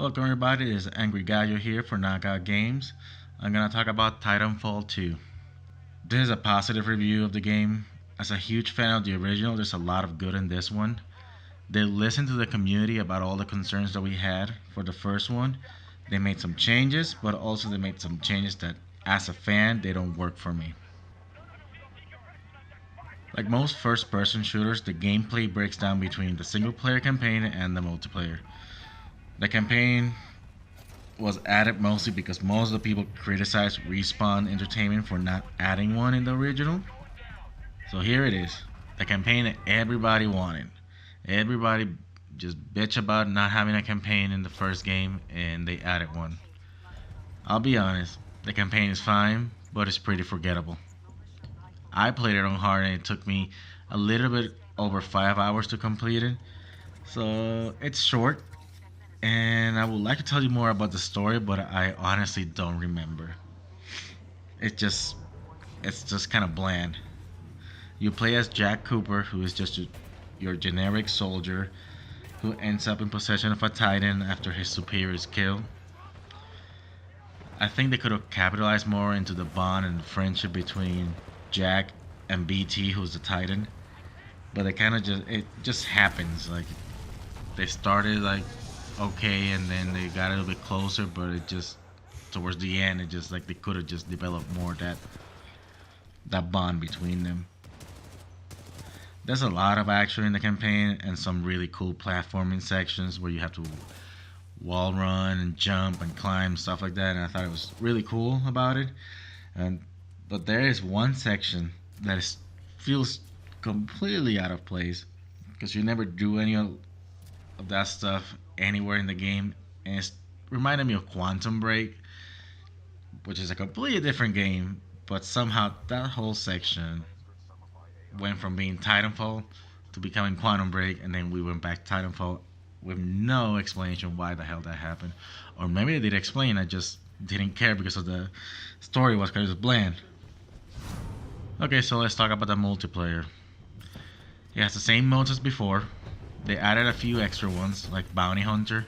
Welcome everybody, it's Angry Gallo here for Knockout Games. I'm gonna talk about Titanfall 2. This is a positive review of the game. As a huge fan of the original, there's a lot of good in this one. They listened to the community about all the concerns that we had for the first one. They made some changes, but also they made some changes that, as a fan, they don't work for me. Like most first person shooters, the gameplay breaks down between the single player campaign and the multiplayer. The campaign was added mostly because most of the people criticized Respawn Entertainment for not adding one in the original. So here it is, the campaign that everybody wanted. Everybody just bitch about not having a campaign in the first game, and they added one. I'll be honest, the campaign is fine, but it's pretty forgettable. I played it on hard and it took me a little bit over 5 hours to complete it. So it's short, and I would like to tell you more about the story, but I honestly don't remember. It just it's just kind of bland. You play as Jack Cooper, who is just your generic soldier who ends up in possession of a Titan after his superior is killed. I think they could have capitalized more into the bond and friendship between Jack and BT, who's the Titan. But it just happens. Like they started like okay, and then they got a little bit closer, but it just towards the end, it just like they could have just developed more that bond between them. There's a lot of action in the campaign and some really cool platforming sections where you have to wall run and jump and climb stuff like that, and I thought it was really cool about it. And but there is one section that feels completely out of place because you never do any of that stuff anywhere in the game, and it's reminded me of Quantum Break, which is a completely different game, but somehow that whole section went from being Titanfall to becoming Quantum Break, and then we went back to Titanfall with no explanation why the hell that happened. Or maybe they did explain, I just didn't care because of the story was kind of bland. Okay, so let's talk about the multiplayer. It has the same modes as before. They added a few extra ones like Bounty Hunter,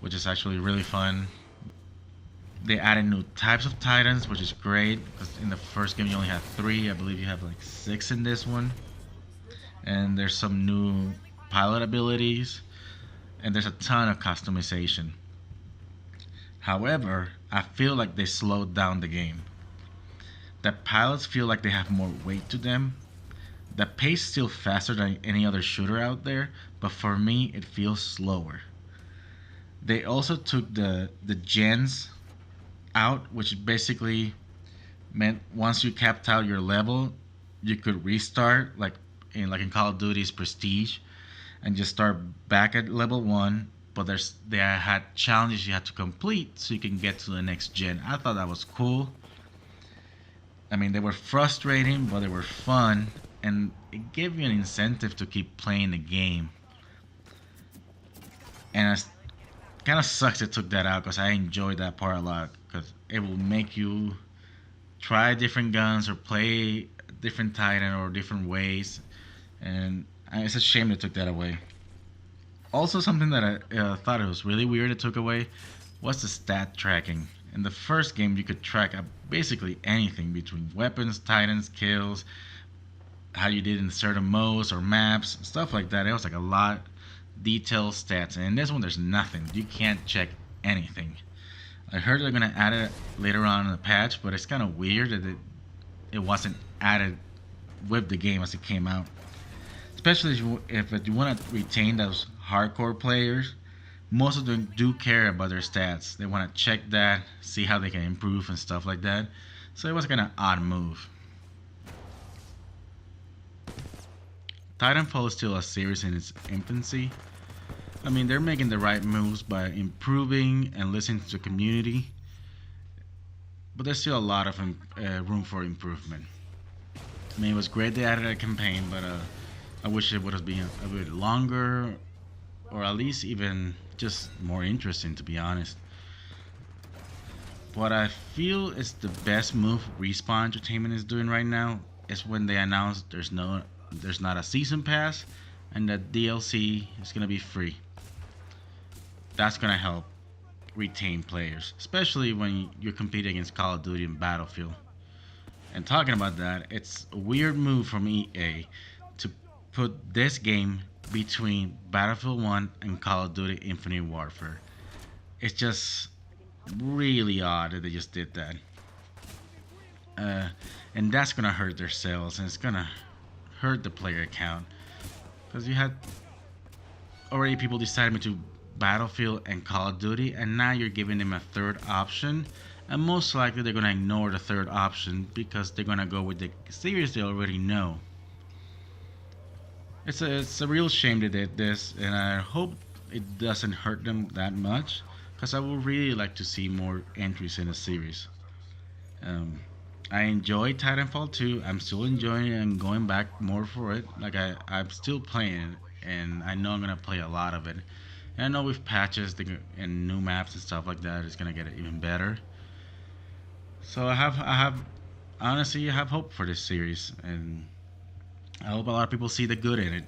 which is actually really fun. They added new types of Titans, which is great because in the first game you only had 3. I believe you have like 6 in this one. And there's some new pilot abilities, and there's a ton of customization. However, I feel like they slowed down the game. The pilots feel like they have more weight to them. The pace is still faster than any other shooter out there, but for me it feels slower. They also took the gens out, which basically meant once you capped out your level, you could restart like in Call of Duty's Prestige and just start back at level 1, but they had challenges you had to complete so you can get to the next gen. I thought that was cool. I mean, they were frustrating, but they were fun, and it gave you an incentive to keep playing the game. And it kind of sucks it took that out because I enjoyed that part a lot because it will make you try different guns or play different Titan or different ways, and it's a shame they took that away. Also, something that I thought it was really weird it took away was the stat tracking. In the first game, you could track basically anything between weapons, Titans, kills, how you did in certain modes or maps, stuff like that. It was like a lot detailed stats, and in this one, there's nothing. You can't check anything. I heard they're gonna add it later on in the patch, but it's kind of weird that it wasn't added with the game as it came out. Especially if you want to retain those hardcore players, most of them do care about their stats. They want to check that, see how they can improve and stuff like that. So it was kind of odd move. Titanfall is still a series in its infancy. I mean, they're making the right moves by improving and listening to the community, but there's still a lot of room for improvement. I mean, it was great they added a campaign, but I wish it would have been a bit longer, or at least even just more interesting, to be honest. What I feel is the best move Respawn Entertainment is doing right now is when they announce there's not a season pass and that DLC is gonna be free. That's gonna help. retain players, especially when you're competing against Call of Duty and Battlefield. And talking about that, it's a weird move from EA to put this game between Battlefield 1 and Call of Duty Infinite Warfare. It's just really odd that they just did that. And that's gonna hurt their sales, and it's gonna hurt the player count. Because you had already people deciding between Battlefield and Call of Duty, and now you're giving them a third option. And most likely they're gonna ignore the third option because they're gonna go with the series they already know. It's a real shame they did this, and I hope it doesn't hurt them that much, because I would really like to see more entries in the series. Um, I enjoyed Titanfall 2. I'm still enjoying it and going back more for it. Like I'm still playing it, and I know I'm gonna play a lot of it. And I know with patches and new maps and stuff like that, it's gonna get even better. So honestly, I have hope for this series, and I hope a lot of people see the good in it.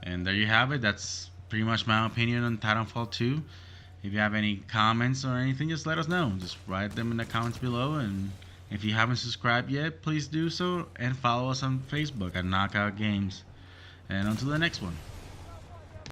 And there you have it. That's pretty much my opinion on Titanfall 2. If you have any comments or anything, just let us know. Just write them in the comments below. And if you haven't subscribed yet, please do so. And follow us on Facebook at Knockout Games. And until the next one.